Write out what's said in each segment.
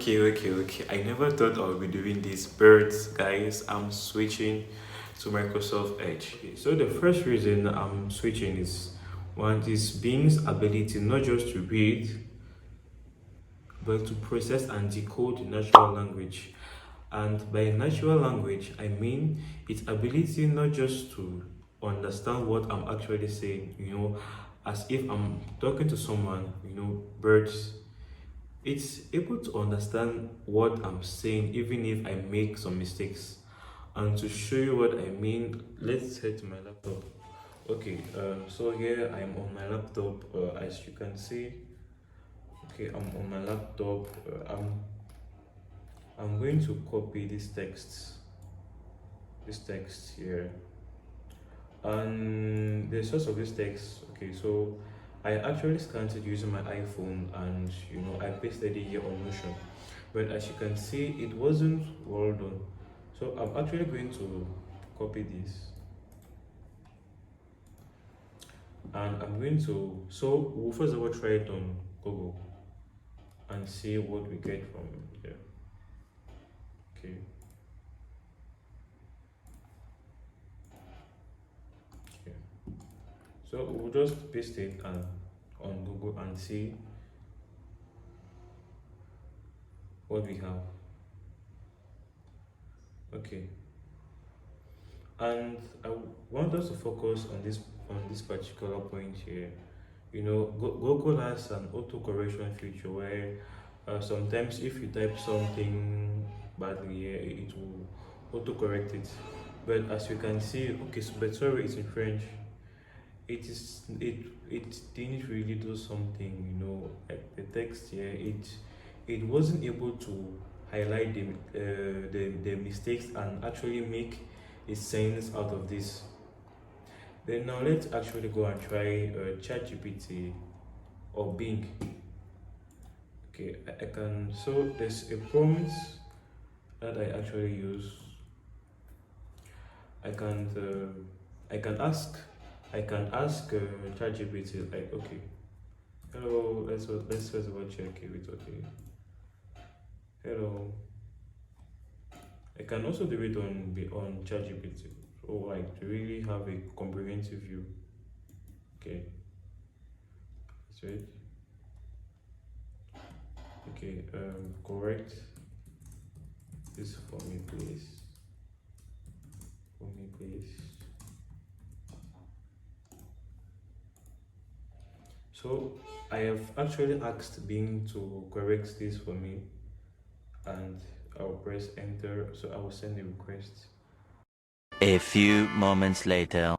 Okay. I never thought I would be doing this, but guys, I'm switching to Microsoft Edge. So the first reason I'm switching is one is Bing's ability not just to read, but to process and decode natural language. And by natural language, I mean its ability not just to understand what I'm actually saying, as if I'm talking to someone, birds. It's able to understand what I'm saying, even if I make some mistakes. And to show you what I mean, let's head to my laptop. Okay, so here I'm on my laptop, as you can see. Okay, I'm on my laptop. I'm going to copy this text here, and the source of this text. Okay, so I actually scanned it using my iPhone, and I pasted it here on Notion. But as you can see, it wasn't well done. So I'm actually going to copy this, and I'm going to. So we'll first of all try it on Google and see what we get from there. Okay. Okay. So we'll just paste it and on Google and see what we have. Okay. And I want us to focus on this particular point here. Google has an auto correction feature where sometimes if you type something badly here, it will auto correct it. But as you can see, okay, so but sorry, it's in French. It didn't really do something, like the text here. It wasn't able to highlight the mistakes and actually make a sense out of this. Then now let's actually go and try Chat GPT or Bing. Okay, I can. So there's a prompt that I actually use. I can I can ask ChatGPT like, okay, hello, let's first of all check if it's okay. Hello. I can also do it on ChatGPT, so like to really have a comprehensive view. Okay, that's right. Okay, correct this for me, please. For me, please. So I have actually asked Bing to correct this for me, and I'll press enter. So I will send the request. A few moments later.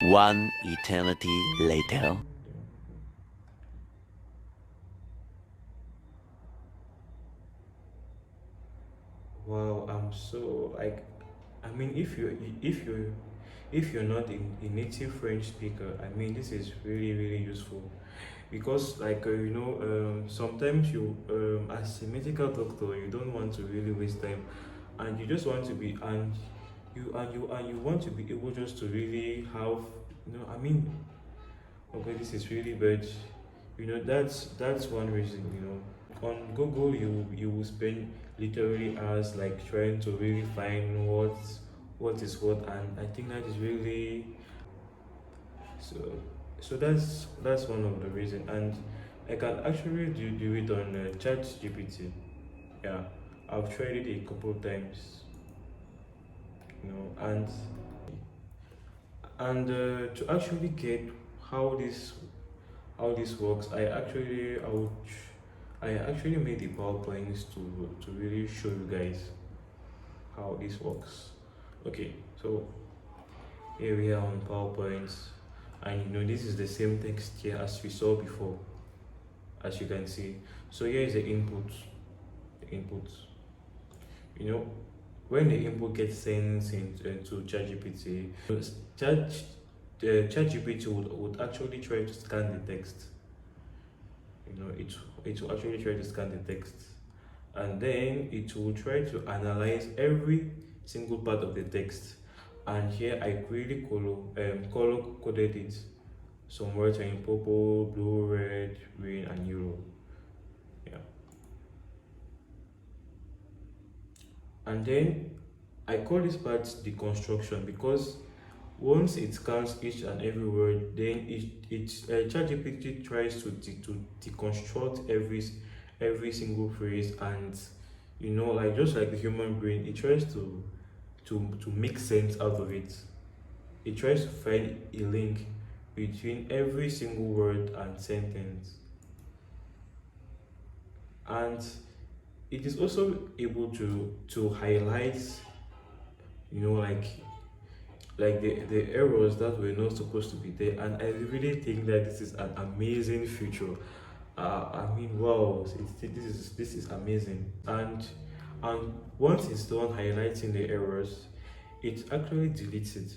One eternity later. Wow, I'm so like, I mean, if you're not a native French speaker, I mean, this is really useful because like sometimes you as a medical doctor, you don't want to really waste time, and you just want to be and you want to be able just to really have, I mean, okay, this is really bad. That's one reason. On Google, you will spend literally hours like trying to really find what is what, and I think that is really so. So that's one of the reason, and I can actually do it on Chat GPT. Yeah, I've tried it a couple of times. And to actually get how this how this works, I actually made the PowerPoints to really show you guys how this works. Okay, so here we are on PowerPoints, and this is the same text here as we saw before, as you can see. So here is the input. The input. You know, when the input gets sent into ChatGPT, ChatGPT would actually try to scan the text. It will actually try to scan the text, and then it will try to analyze every single part of the text. And here I really color coded it. Some words are in purple, blue, red, green, and yellow. Yeah. And then I call this part deconstruction because once it scans each and every word, then ChatGPT tries to deconstruct every single phrase, and like just like the human brain, it tries to make sense out of it. It tries to find a link between every single word and sentence, and it is also able to highlight, like the errors that were not supposed to be there. And I really think that this is an amazing feature. I mean, wow, this is amazing. And once it's done highlighting the errors, it actually deletes it.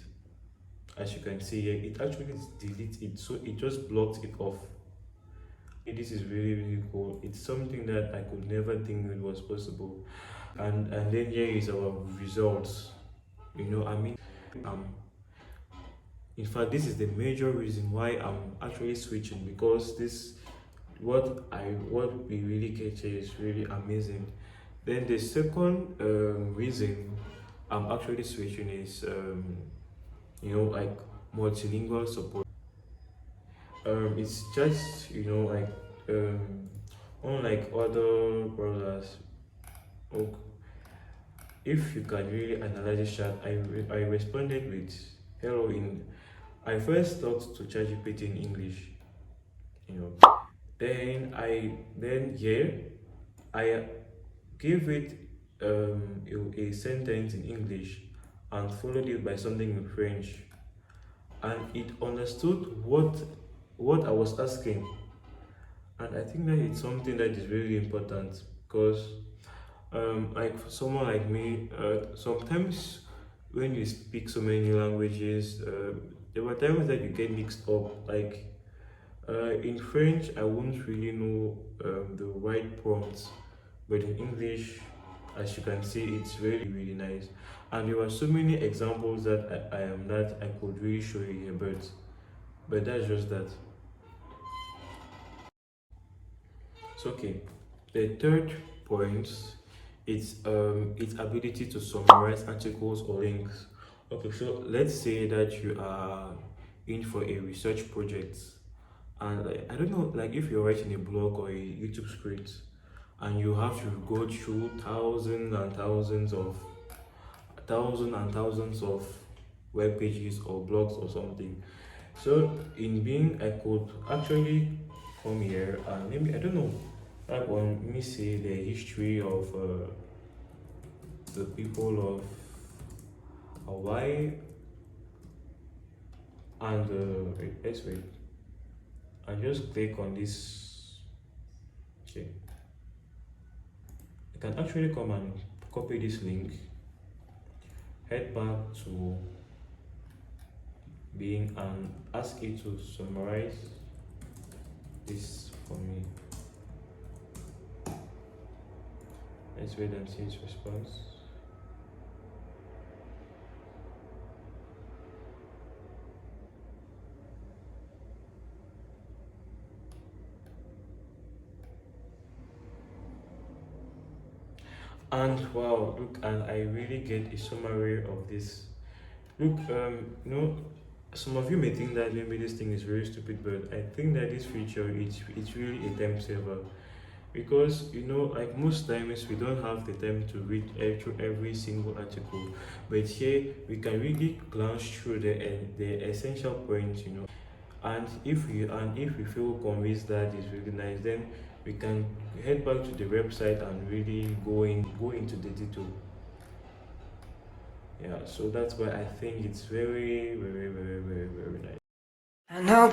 As you can see here, it actually deletes it, so it just blocks it off. This is really really cool. It's something that I could never think it was possible. And then here is our results. I mean, um in fact, this is the major reason why I'm actually switching, because this what we really get here is really amazing. Then the second reason I'm actually switching is like multilingual support. It's just like unlike other browsers. Oh, if you can really analyze the chat, I responded with hello in. I first talked to ChatGPT in English, you know. Then here I gave it a sentence in English and followed it by something in French, and it understood what I was asking. And I think that it's something that is really important, because like for someone like me, sometimes when you speak so many languages, there were times that you get mixed up. Like in French, I wouldn't really know the right prompts, but in English, as you can see, it's really really nice. And there were so many examples that I am that I could really show you here, but that's just that. So okay, the third point is its ability to summarize articles or links. Okay, so let's say that you are in for a research project, and like, I don't know, like if you're writing a blog or a YouTube script, and you have to go through thousands and thousands of web pages or blogs or something. So in being, I could actually come here and maybe, I don't know, like when me say the history of the people of Hawaii, and let's wait. I just click on this. Okay, I can actually come and copy this link, head back to being, and ask it to summarize this for me. Let's wait and see its response. And wow, look, and I really get a summary of this. Look, some of you may think that maybe this thing is very stupid, but I think that this feature it's really a time saver, because like most times we don't have the time to read every single article, but here we can really glance through the essential points, and if we feel convinced that is really nice, then we can head back to the website and really go into the detail. Yeah, so that's why I think it's very very very very very nice. I know